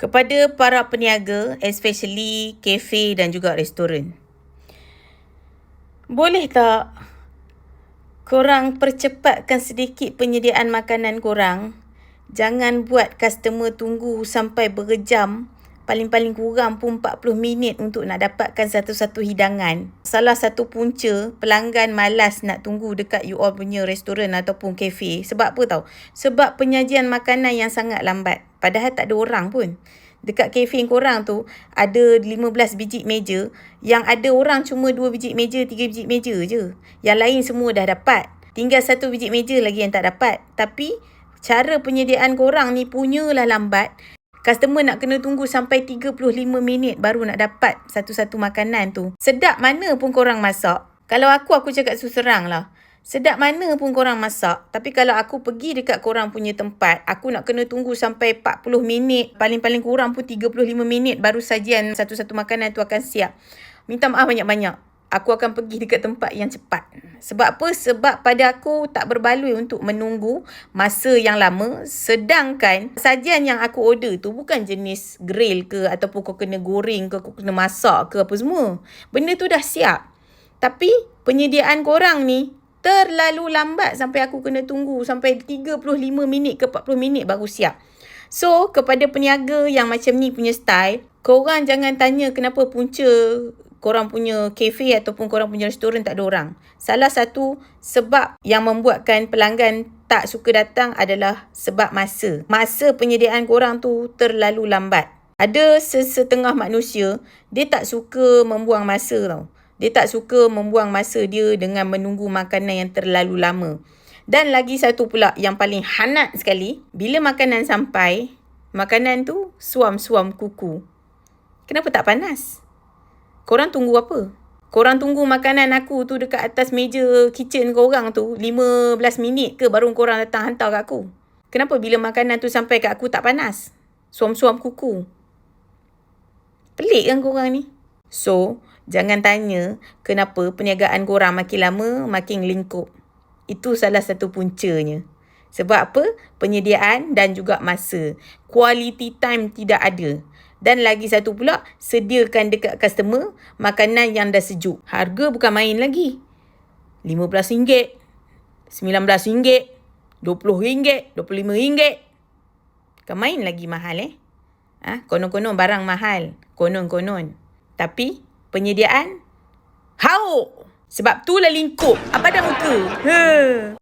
Kepada para peniaga, especially kafe dan juga restoran. Boleh tak korang percepatkan sedikit penyediaan makanan korang? Jangan buat customer tunggu sampai berjam, paling-paling kurang pun 40 minit untuk nak dapatkan satu-satu hidangan. Salah satu punca pelanggan malas nak tunggu dekat you all punya restoran ataupun kafe. Sebab apa tau? Sebab penyajian makanan yang sangat lambat. Padahal tak ada orang pun. Dekat kafe korang tu ada 15 biji meja. Yang ada orang cuma 2 biji meja, 3 biji meja je. Yang lain semua dah dapat. Tinggal 1 biji meja lagi yang tak dapat. Tapi cara penyediaan korang ni punyalah lambat. Customer nak kena tunggu sampai 35 minit baru nak dapat satu-satu makanan tu. Sedap mana pun korang masak. Kalau aku cakap suserang lah. Sedap mana pun korang masak. Tapi kalau aku pergi dekat korang punya tempat, aku nak kena tunggu sampai 40 minit. Paling-paling kurang pun 35 minit baru sajian satu-satu makanan tu akan siap. Minta maaf banyak-banyak. Aku akan pergi dekat tempat yang cepat. Sebab apa? Sebab pada aku tak berbaloi untuk menunggu masa yang lama. Sedangkan sajian yang aku order tu bukan jenis grill ke ataupun kau kena goreng ke, kau kena masak ke apa semua. Benda tu dah siap. Tapi penyediaan korang ni terlalu lambat sampai aku kena tunggu sampai 35 minit ke 40 minit baru siap. So, kepada peniaga yang macam ni punya style, korang jangan tanya kenapa punca korang punya kafe ataupun korang punya restoran tak ada orang. Salah satu sebab yang membuatkan pelanggan tak suka datang adalah sebab masa. Masa penyediaan korang tu terlalu lambat. Ada sesetengah manusia, dia tak suka membuang masa tau. Dia tak suka membuang masa dia dengan menunggu makanan yang terlalu lama. Dan lagi satu pula yang paling hanat sekali, bila makanan sampai, makanan tu suam-suam kuku. Kenapa tak panas? Korang tunggu apa? Korang tunggu makanan aku tu dekat atas meja kitchen korang tu 15 minit ke baru korang datang hantar kat aku? Kenapa bila makanan tu sampai kat aku tak panas? Suam-suam kuku. Pelik kan korang ni? So, jangan tanya kenapa perniagaan korang makin lama makin lingkup. Itu salah satu puncanya. Sebab apa? Penyediaan dan juga masa. Quality time tidak ada. Dan lagi satu pula, sediakan dekat customer makanan yang dah sejuk. Harga bukan main lagi. RM15, RM19, RM20, RM25. Bukan main lagi mahal konon-konon barang mahal. Konon-konon. Tapi penyediaan hauk. Sebab tu lah lingkup. Apa dah muka?